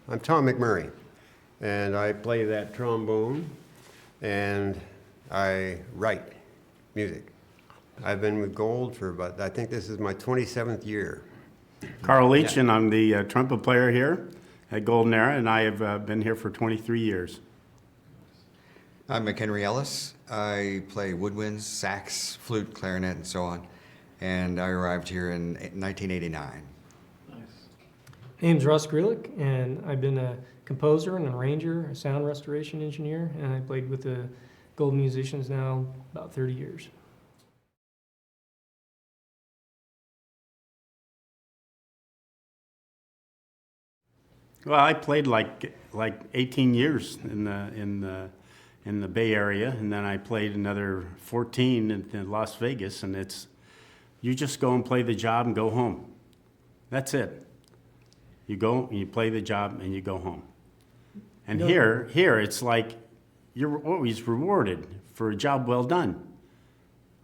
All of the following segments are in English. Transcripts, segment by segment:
I'm Tom McMurray, and I play that trombone, and I write music. I've been with Gold for about, I think this is my 27th year. Carl Leach, and I'm the trumpet player here at Golden Era, and I have been here for 23 years. I'm McHenry Ellis. I play woodwinds, sax, flute, clarinet, and so on. And I arrived here in 1989. Name's Russ Grilick, and I've been a composer and an arranger, a sound restoration engineer, and I played with the Golden Musicians now about 30 years. Well, I played like 18 years in the Bay Area, and then I played another 14 in Las Vegas, and you just go and play the job and go home. That's it. You go and you play the job and you go home. And here it's like you're always rewarded for a job well done.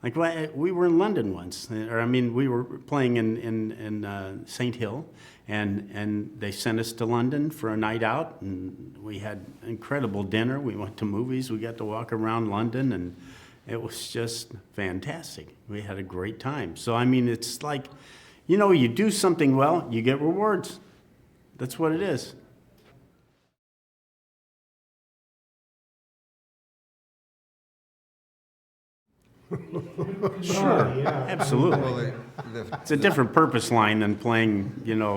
Like we were in London once, we were playing in St. Hill, and they sent us to London for a night out, and we had incredible dinner. We went to movies. We got to walk around London, and it was just fantastic. We had a great time. So it's like, you do something well, you get rewards. That's what it is. Sure, yeah. Absolutely. Well, It's a different purpose line than playing,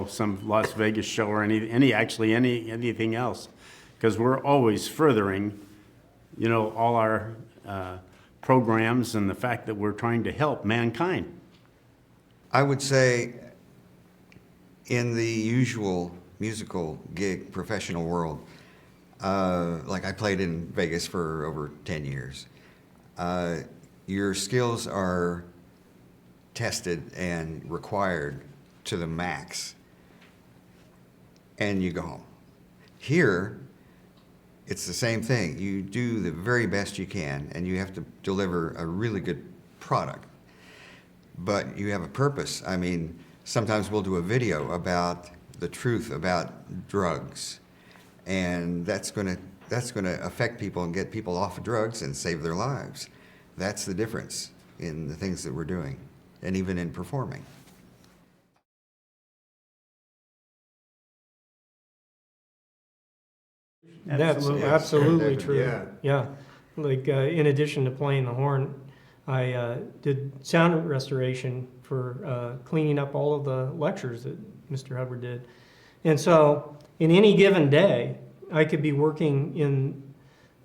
some Las Vegas show or anything else, because we're always furthering, all our programs and the fact that we're trying to help mankind. I would say in the usual musical gig professional world, like I played in Vegas for over 10 years, your skills are tested and required to the max, and you go home. Here, it's the same thing. You do the very best you can, and you have to deliver a really good product. But you have a purpose. Sometimes we'll do a video about the truth about drugs, and that's going to affect people and get people off of drugs and save their lives. That's the difference in the things that we're doing, and even in performing. That's absolutely true. Yeah. Like in addition to playing the horn, I did sound restoration for cleaning up all of the lectures that Mr. Hubbard did. And so in any given day, I could be working in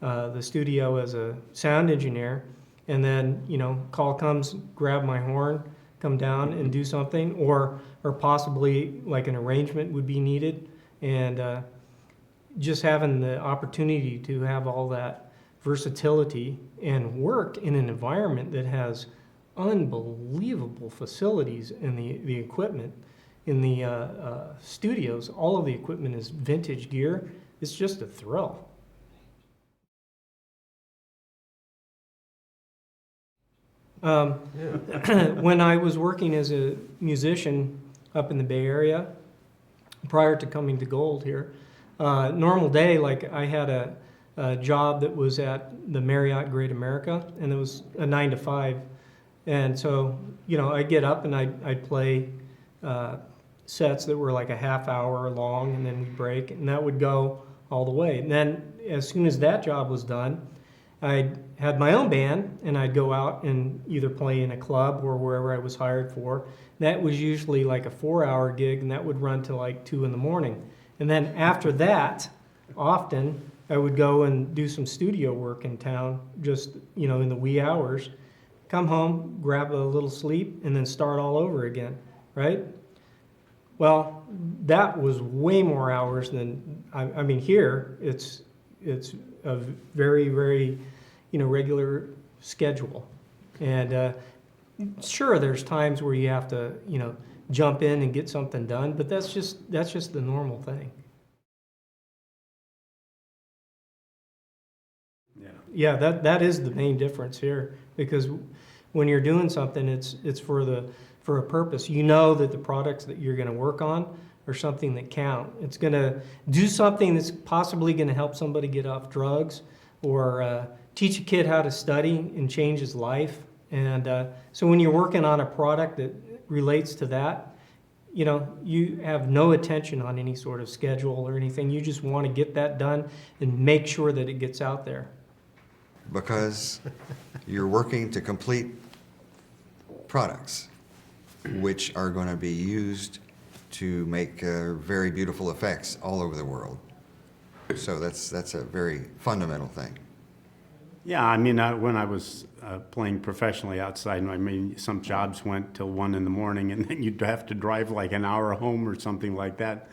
the studio as a sound engineer, and then, call comes, grab my horn, come down and do something, or possibly like an arrangement would be needed. And just having the opportunity to have all that versatility and work in an environment that has unbelievable facilities in the equipment. In the studios, all of the equipment is vintage gear. It's just a thrill. When I was working as a musician up in the Bay Area, prior to coming to Gold here, normal day, like I had a job that was at the Marriott Great America, and it was a 9 to 5. And so, I'd get up and I'd play sets that were like a half hour long, and then we'd break, and that would go all the way. And then as soon as that job was done, I had my own band, and I'd go out and either play in a club or wherever I was hired for. That was usually like a 4-hour gig, and that would run till like 2 in the morning. And then after that, often I would go and do some studio work in town, just, in the wee hours, come home, grab a little sleep, and then start all over again, right? Well, that was way more hours than, here it's a very, very, regular schedule. And sure, there's times where you have to, jump in and get something done, but that's just the normal thing. Yeah, that is the main difference here, because when you're doing something, it's for a purpose. You know that the products that you're going to work on are something that count. It's going to do something that's possibly going to help somebody get off drugs, or teach a kid how to study and change his life. And so when you're working on a product that relates to that, you know, you have no attention on any sort of schedule or anything. You just want to get that done and make sure that it gets out there. Because you're working to complete products which are going to be used to make very beautiful effects all over the world. So that's a very fundamental thing. Yeah, I mean, when I was playing professionally outside, I mean, some jobs went till 1 in the morning, and then you'd have to drive like an hour home or something like that.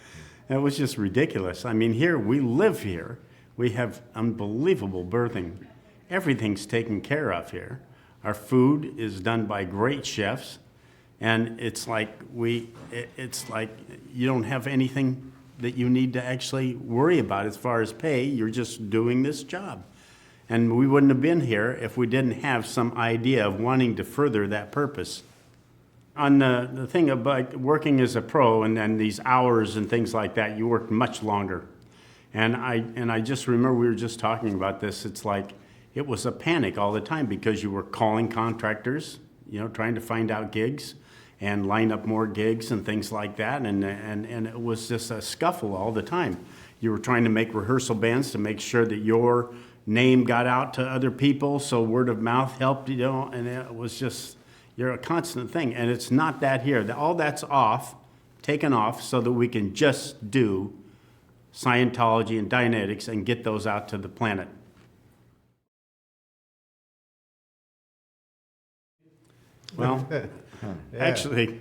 And it was just ridiculous. I mean, here, we live here. We have unbelievable birthing. Everything's taken care of here. Our food is done by great chefs, and it's like you don't have anything that you need to actually worry about as far as pay. You're just doing this job. And we wouldn't have been here if we didn't have some idea of wanting to further that purpose. On the thing about working as a pro and then these hours and things like that, you work much longer. And I just remember we were just talking about this. It's like it was a panic all the time because you were calling contractors, you know, trying to find out gigs and line up more gigs and things like that. And it was just a scuffle all the time. You were trying to make rehearsal bands to make sure that your name got out to other people, so word of mouth helped, you know, and it was just, you're a constant thing. And it's not that here. All that's off, taken off, so that we can just do Scientology and Dianetics and get those out to the planet. Well, actually,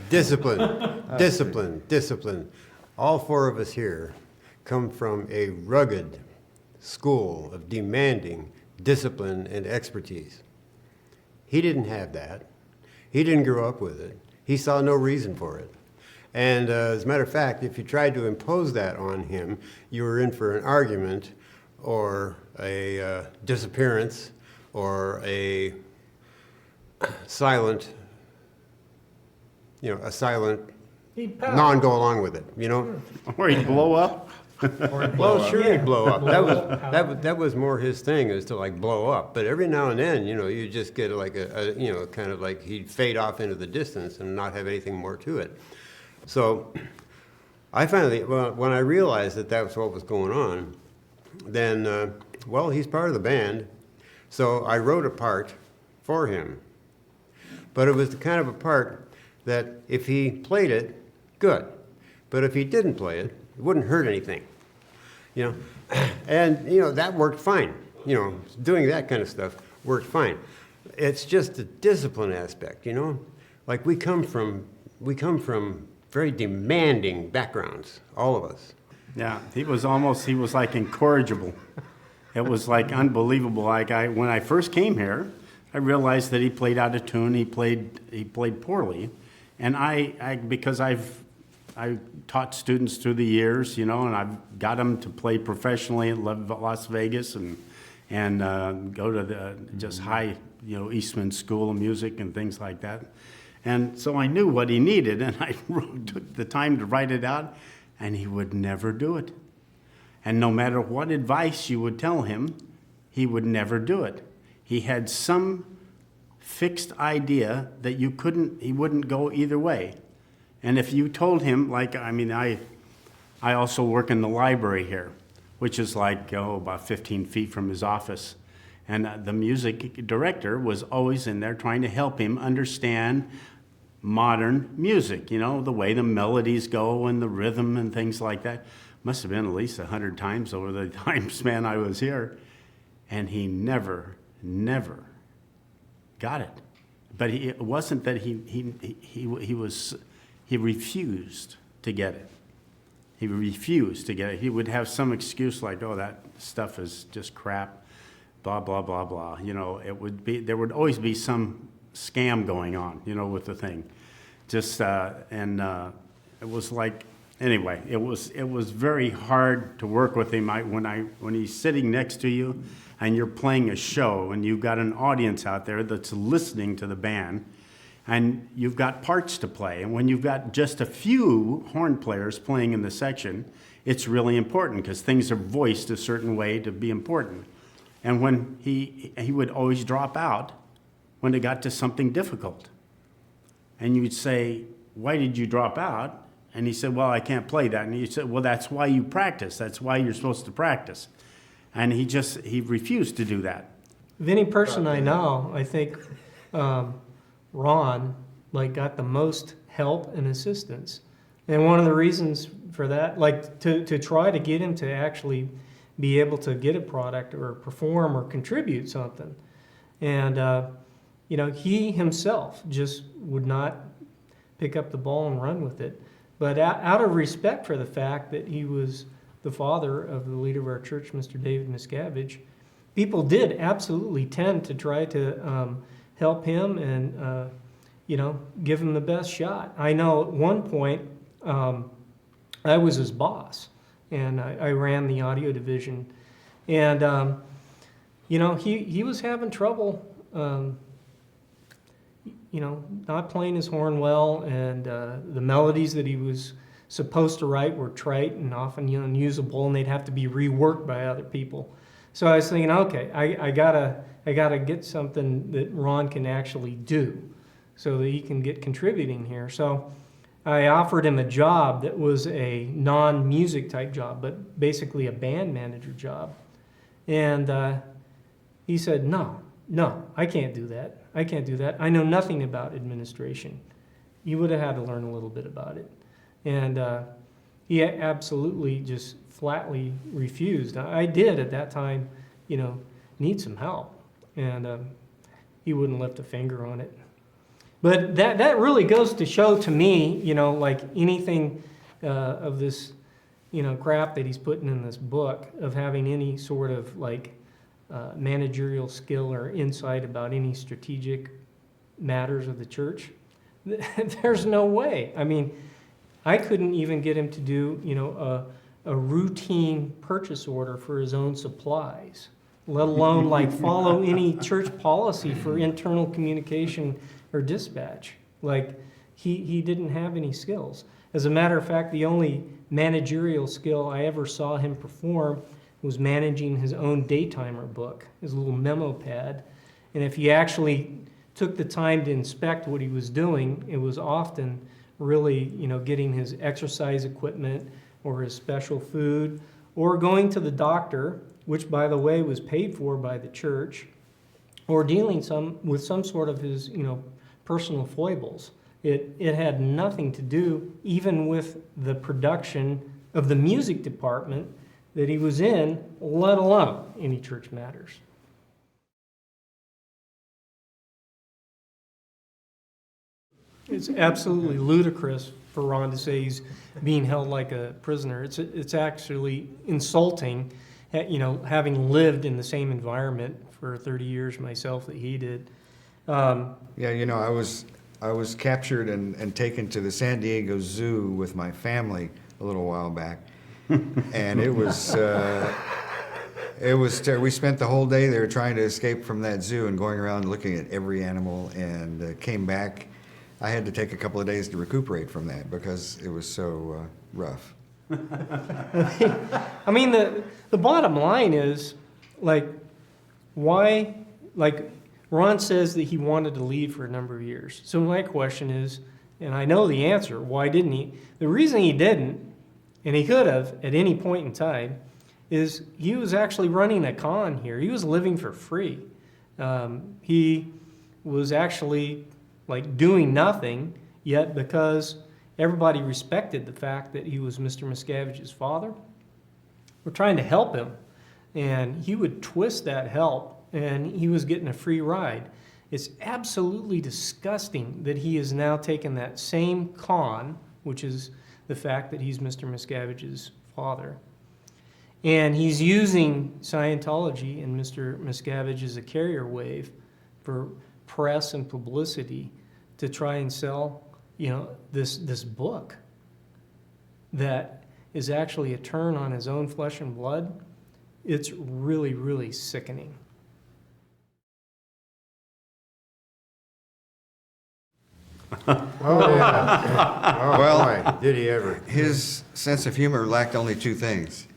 Discipline. All four of us here come from a rugged school of demanding discipline and expertise. He didn't have that. He didn't grow up with it. He saw no reason for it. And as a matter of fact, if you tried to impose that on him, you were in for an argument or a disappearance or a silent non-go along with it, you know? or he'd blow up. Well, sure, he'd blow up. That was more his thing, is to like blow up. But every now and then, you know, you just get like a kind of like he'd fade off into the distance and not have anything more to it. So I finally, when I realized that that was what was going on, then, well, he's part of the band. So I wrote a part for him. But it was the kind of a part that if he played it, good. But if he didn't play it, it wouldn't hurt anything, you know. And, you know, that worked fine. You know, doing that kind of stuff worked fine. It's just the discipline aspect, you know. Like we come from very demanding backgrounds, all of us. Yeah, he was like incorrigible. It was like unbelievable. Like when I first came here, I realized that he played out of tune. He played poorly, and because I taught students through the years, you know, and I've got them to play professionally in Las Vegas and go to the just high, you know, Eastman School of Music and things like that. And so I knew what he needed, and I took the time to write it out, and he would never do it. And no matter what advice you would tell him, he would never do it. He had some fixed idea that he wouldn't go either way. And if you told him, like, I mean, I also work in the library here, which is like, about 15 feet from his office. And the music director was always in there trying to help him understand modern music, you know, the way the melodies go and the rhythm and things like that. Must have been at least 100 times over the time span I was here. And he never got it. But it wasn't that he refused to get it. He refused to get it. He would have some excuse like, oh, that stuff is just crap, blah, blah, blah, blah. You know, there would always be some scam going on, you know, with the thing. Just, it was like, anyway, it was very hard to work with him. When he's sitting next to you and you're playing a show and you've got an audience out there that's listening to the band, and you've got parts to play. And when you've got just a few horn players playing in the section, it's really important because things are voiced a certain way to be important. And when he would always drop out when it got to something difficult. And you would say, why did you drop out? And he said, well, I can't play that. And you said, well, that's why you practice. That's why you're supposed to practice. And he refused to do that. Of any person I know, I think Ron got the most help and assistance. And one of the reasons for that, to try to get him to actually be able to get a product or perform or contribute something. And, he himself just would not pick up the ball and run with it. But out of respect for the fact that he was the father of the leader of our church, Mr. David Miscavige, people did absolutely tend to try to help him and, give him the best shot. I know at one point I was his boss, and I ran the audio division. And, he was having trouble, not playing his horn well, and the melodies that he was supposed to write were trite and often unusable, and they'd have to be reworked by other people. So I was thinking, okay, I gotta get something that Ron can actually do so that he can get contributing here. So I offered him a job that was a non-music type job, but basically a band manager job. And he said, no, I can't do that. I can't do that. I know nothing about administration. You would have had to learn a little bit about it. And he absolutely just flatly refused. I did at that time, need some help. And he wouldn't lift a finger on it. But that really goes to show to me, anything of this, crap that he's putting in this book, of having any sort of managerial skill or insight about any strategic matters of the church. There's no way. I mean, I couldn't even get him to do, a routine purchase order for his own supplies, let alone follow any church policy for internal communication or dispatch. He didn't have any skills. As a matter of fact, the only managerial skill I ever saw him perform was managing his own daytimer book, his little memo pad. And if he actually took the time to inspect what he was doing, it was often really, getting his exercise equipment or his special food, or going to the doctor, which, by the way, was paid for by the church, or dealing with some sort of his, personal foibles. It had nothing to do even with the production of the music department that he was in, let alone any church matters. It's absolutely ludicrous for Ron to say he's being held like a prisoner. It's actually insulting, having lived in the same environment for 30 years myself that he did. I was captured and taken to the San Diego Zoo with my family a little while back, and it was we spent the whole day there trying to escape from that zoo and going around looking at every animal, and came back. I had to take a couple of days to recuperate from that because it was so rough. I mean, the bottom line is, why, Ron says that he wanted to leave for a number of years. So my question is, and I know the answer, why didn't he? The reason he didn't, and he could have at any point in time, is he was actually running a con here. He was living for free. He was actually doing nothing, yet because everybody respected the fact that he was Mr. Miscavige's father, we're trying to help him. And he would twist that help, and he was getting a free ride. It's absolutely disgusting that he has now taken that same con, which is the fact that he's Mr. Miscavige's father, and he's using Scientology and Mr. Miscavige as a carrier wave for press and publicity to try and sell, this book that is actually a turn on his own flesh and blood. It's really, really sickening. Oh, yeah. Oh, Well- boy, did he ever. His sense of humor lacked only two things: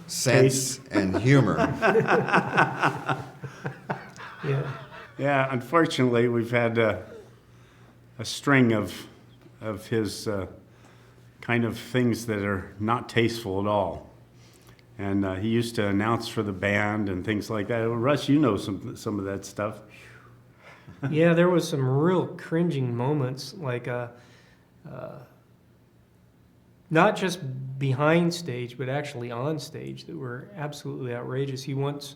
sense and humor. Yeah. Yeah, unfortunately, we've had a string of his kind of things that are not tasteful at all. And he used to announce for the band and things like that. Well, Russ, you know some of that stuff. Yeah, there was some real cringing moments, like not just behind stage, but actually on stage, that were absolutely outrageous. He once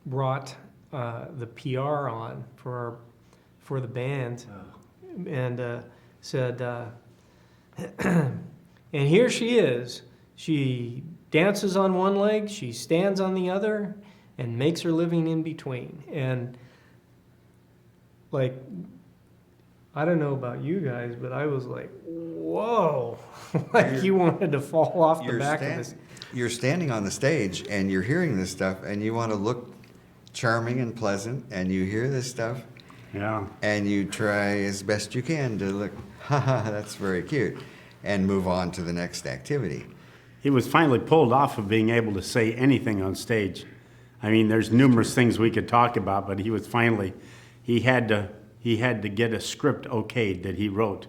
brought the PR on for the band, and said, and here she is. She dances on one leg, she stands on the other, and makes her living in between. And like, I don't know about you guys, but I was like, whoa. Like you wanted to fall off the back of this. You're standing on the stage and you're hearing this stuff, and you want to look charming and pleasant, and you hear this stuff, Yeah. and you try as best you can to look, haha, that's very cute, and move on to the next activity. He was finally pulled off of being able to say anything on stage. I mean, there's numerous things we could talk about, but he was finally, he had to get a script okayed that he wrote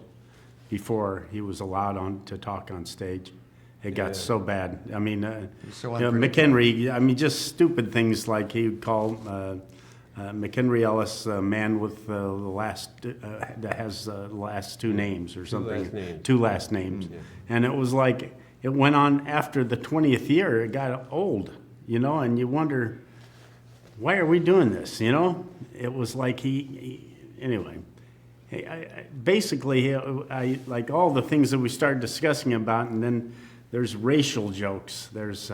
before he was allowed to talk on stage. It got so bad. I mean, So McHenry, I mean, just stupid things like he would call McHenry Ellis a man with the last, that has the last two names or something. last names. Two last names. And it was like, it went on after the 20th year, it got old, you know, and you wonder, why are we doing this, you know? It was like anyway. Basically, I like all the things that we started discussing about, and then there's racial jokes. There's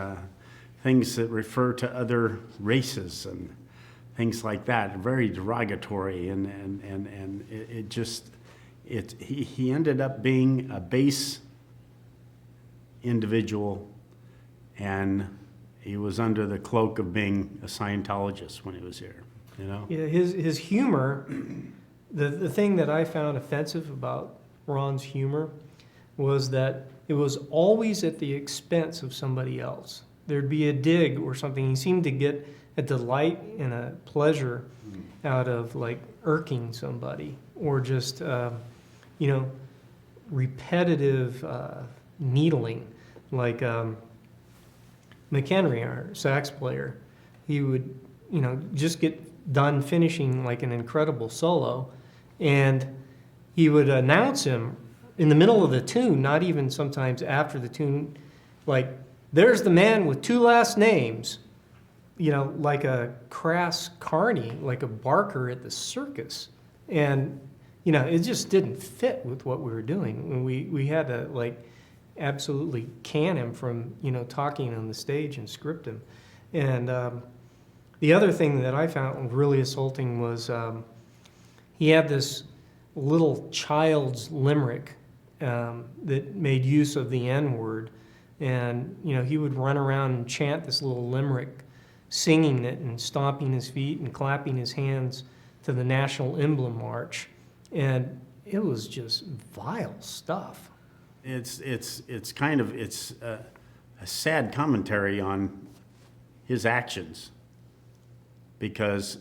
things that refer to other races and things like that, very derogatory, and it just, he ended up being a base individual, and he was under the cloak of being a Scientologist when he was here, you know? Yeah, his humor, the thing that I found offensive about Ron's humor was that it was always at the expense of somebody else. There'd be a dig or something. He seemed to get a delight and a pleasure out of like irking somebody, or just, you know, repetitive needling. Like McHenry, our sax player, he would, you know, just get done finishing like an incredible solo, and he would announce him in the middle of the tune, not even sometimes after the tune, like, there's the man with two last names, you know, like a crass carny, like a barker at the circus. And, you know, it just didn't fit with what we were doing. And we had to, like, absolutely can him from, you know, talking on the stage and script him. And the other thing that I found really assaulting was he had this little child's limerick that made use of the N-word. And, you know, he would run around and chant this little limerick, singing it and stomping his feet and clapping his hands to the National Emblem March. And it was just vile stuff. It's kind of a sad commentary on his actions, because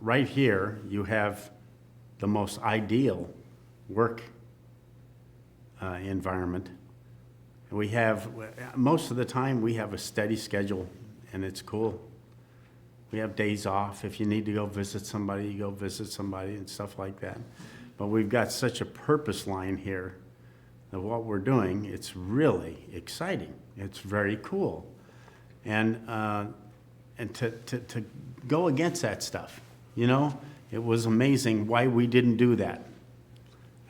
right here you have the most ideal work environment. We have, most of the time we have a steady schedule, and it's cool. We have days off. If you need to go visit somebody, you go visit somebody and stuff like that. But we've got such a purpose line here of what we're doing. It's really exciting. It's very cool. And to go against that stuff, you know, it was amazing why we didn't do that.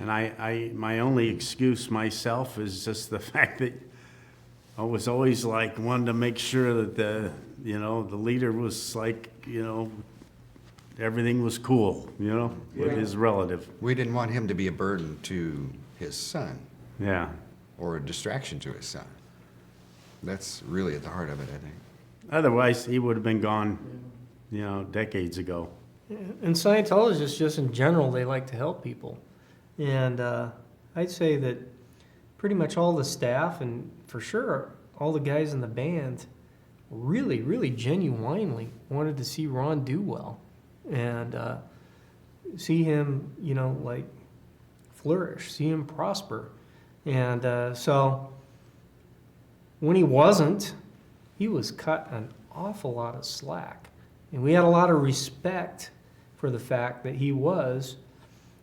And my only excuse myself is just the fact that I was always like wanted to make sure that the leader was like, you know, everything was cool, you know, with his relative. We didn't want him to be a burden to his son Yeah. or a distraction to his son. That's really at the heart of it, I think. Otherwise, he would have been gone, you know, decades ago. And Scientologists, just in general, they like to help people. And I'd say that pretty much all the staff, and for sure all the guys in the band, really, really genuinely wanted to see Ron do well and see him, like flourish, see him prosper. And so when he wasn't, he was cut an awful lot of slack. And we had a lot of respect for the fact that he was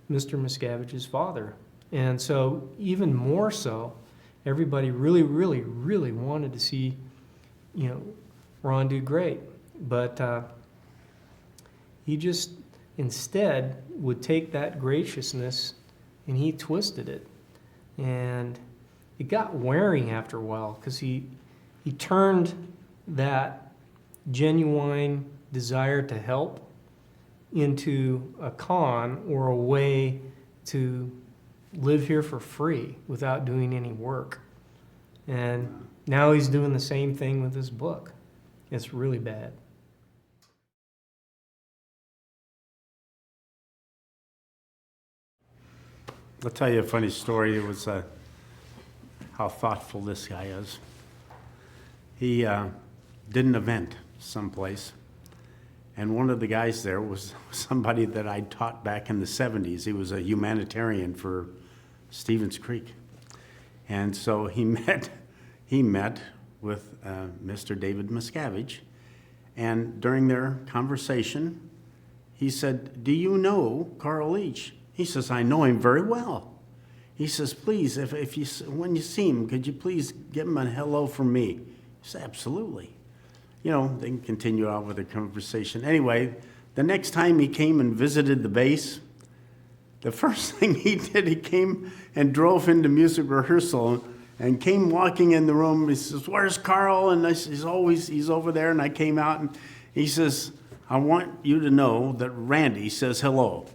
Mr. Miscavige's father. And so even more so, everybody really, really, really wanted to see, Ron do great. But he just instead would take that graciousness and he twisted it. And it got wearing after a while because he turned that genuine desire to help into a con or a way to live here for free without doing any work. And now he's doing the same thing with his book. It's really bad. I'll tell you a funny story. It was how thoughtful this guy is. He did an event someplace, and one of the guys there was somebody that I taught back in the 70s. He was a humanitarian for Stevens Creek. And so he met with Mr. David Miscavige, and during their conversation, he said, "Do you know Carl Leach?" He says, "I know him very well." He says, "Please, when you see him, could you please give him a hello from me?" He said, "Absolutely." They can continue on with the conversation. Anyway, the next time he came and visited the base, the first thing he did, he came and drove into music rehearsal and came walking in the room. He says, "Where's Carl?" And he's over there. And I came out and he says, "I want you to know that Randy says hello."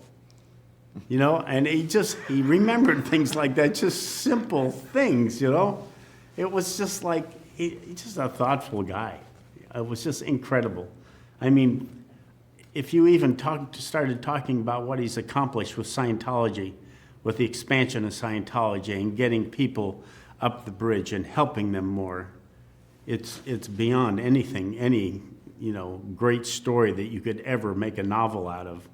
And he remembered things like that, just simple things, It was just like, he's just a thoughtful guy. It was just incredible. I mean, if you even started talking about what he's accomplished with Scientology, with the expansion of Scientology and getting people up the bridge and helping them more, it's beyond anything, any, great story that you could ever make a novel out of.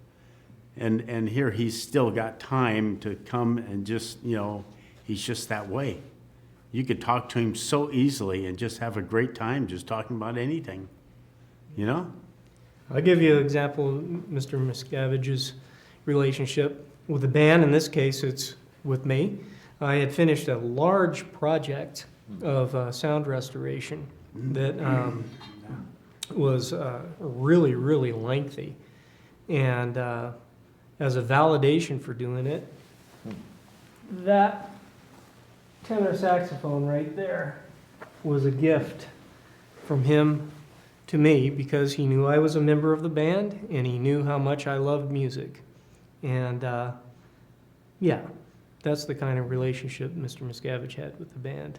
And here he's still got time to come and just, he's just that way. You could talk to him so easily and just have a great time just talking about anything, I'll give you an example of Mr. Miscavige's relationship with the band. In this case, it's with me. I had finished a large project of sound restoration that was really, really lengthy. And as a validation for doing it, that tenor saxophone right there was a gift from him to me because he knew I was a member of the band and he knew how much I loved music. And that's the kind of relationship Mr. Miscavige had with the band.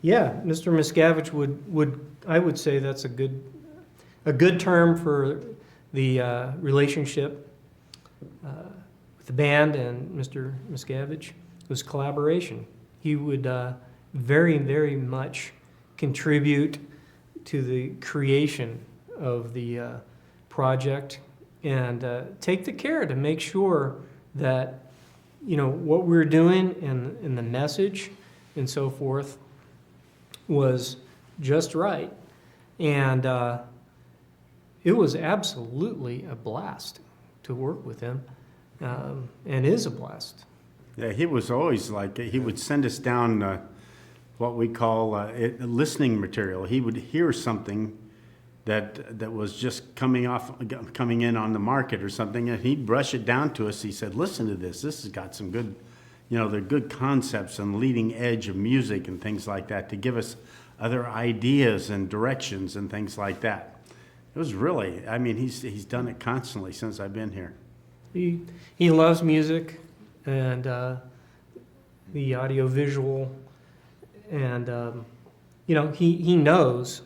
Yeah, Mr. Miscavige would I would say that's a good term for the relationship with the band and Mr. Miscavige was collaboration. He would very, very much contribute to the creation of the project and take the care to make sure that what we were doing and the message and so forth was just right. And it was absolutely a blast to work with him, and is a blast. Yeah, he was always like, he would send us down what we call listening material. He would hear something that was just coming in on the market or something, and he'd brush it down to us. He said, "Listen to this. This has got some good, they're good concepts and leading edge of music and things like that to give us other ideas and directions and things like that." It was really, he's done it constantly since I've been here. He loves music and the audiovisual, and he knows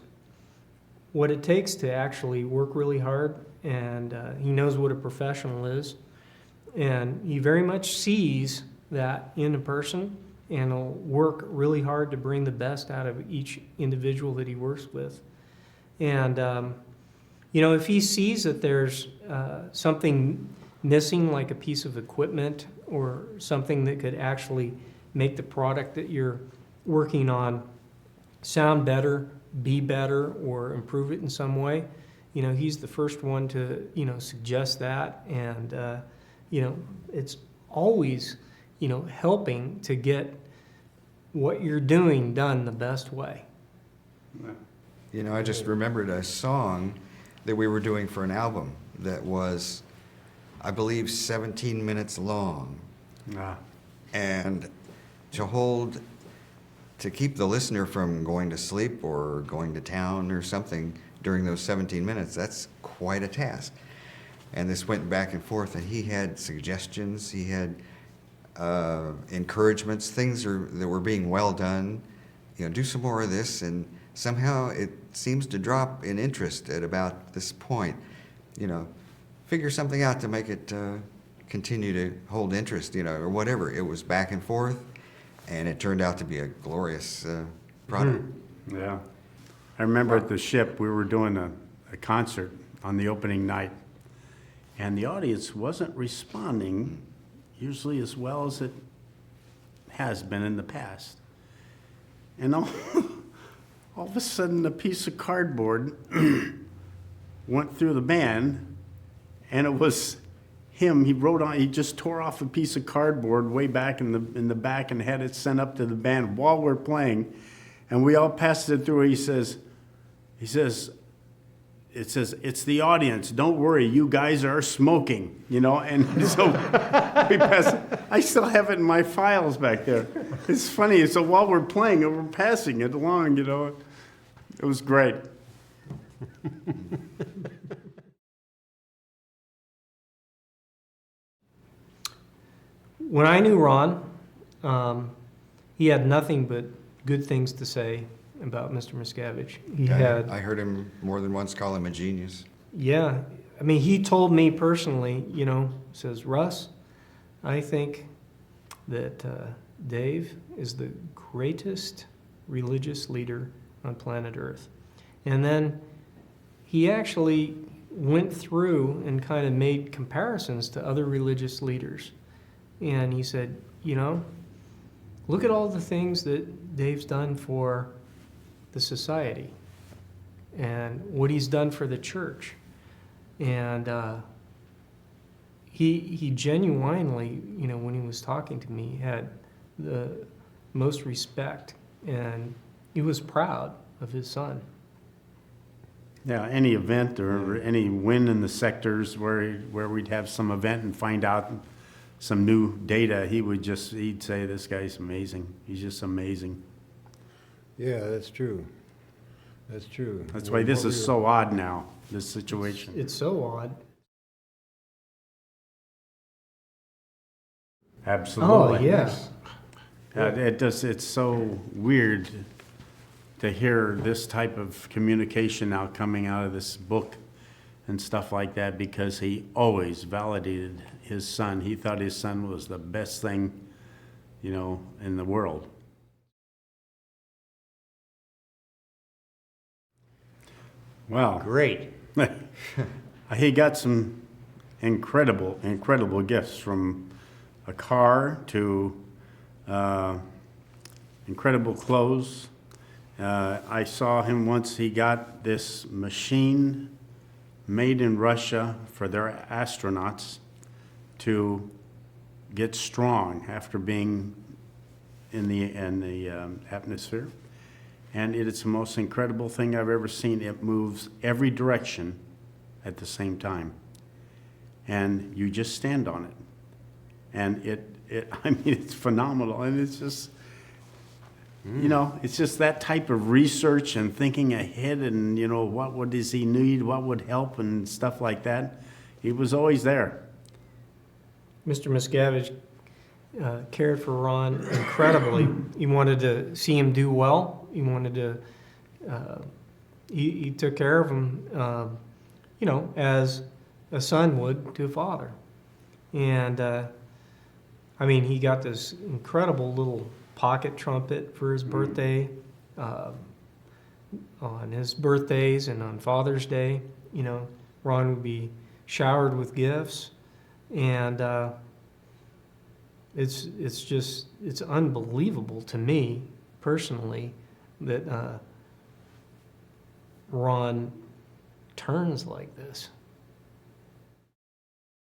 what it takes to actually work really hard, and he knows what a professional is, and he very much sees that in a person, and will work really hard to bring the best out of each individual that he works with. And if he sees that there's something missing, like a piece of equipment or something that could actually make the product that you're working on sound better, be better, or improve it in some way, he's the first one to, suggest that. And, it's always, helping to get what you're doing done the best way. I just remembered a song that we were doing for an album that was, I believe, 17 minutes long. Ah. And to keep the listener from going to sleep or going to town or something during those 17 minutes, that's quite a task. And this went back and forth, and he had suggestions, he had encouragements, things that were being well done, do some more of this, and somehow it seems to drop in interest at about this point. Figure something out to make it continue to hold interest, or whatever. It was back and forth, and it turned out to be a glorious product. Yeah. I remember at the ship, we were doing a concert on the opening night, and the audience wasn't responding usually as well as it has been in the past. And all of a sudden, a piece of cardboard went through the band, and it was him. He just tore off a piece of cardboard way back in the back and had it sent up to the band while we're playing, and we all passed it through. He says, it's the audience. Don't worry, you guys are smoking, And so we passed. I still have it in my files back there. It's funny. So while we're playing it, we're passing it along, It was great. When I knew Ron, he had nothing but good things to say about Mr. Miscavige. I heard him more than once call him a genius. Yeah. He told me personally, says, Russ, I think that Dave is the greatest religious leader on planet Earth. And then he actually went through and kind of made comparisons to other religious leaders. And he said, look at all the things that Dave's done for the society and what he's done for the church. And he genuinely, when he was talking to me, had the most respect, and he was proud of his son. Yeah, any event or any win in the sectors where we'd have some event and find out some new data, he'd say, this guy's amazing. He's just amazing. Yeah, that's true. That's true. That's why this is so odd now, this situation. It's so odd. Absolutely. Oh, yes. It's so weird to hear this type of communication now coming out of this book and stuff like that, because he always validated his son. He thought his son was the best thing, in the world. Well, Great. he got some incredible gifts, from a car to incredible clothes. I saw him once. He got this machine made in Russia for their astronauts to get strong after being in the atmosphere. And it's the most incredible thing I've ever seen. It moves every direction at the same time. And you just stand on it. And it's phenomenal. And it's just, it's just that type of research and thinking ahead and, what does he need, what would help and stuff like that. He was always there. Mr. Miscavige cared for Ron incredibly. He wanted to see him do well. He wanted to he took care of him, you know, as a son would to a father. And I mean, he got this incredible little pocket trumpet for his birthday, on his birthdays and on Father's Day. You know, Ron would be showered with gifts, and it's unbelievable to me personally that Ron turns like this.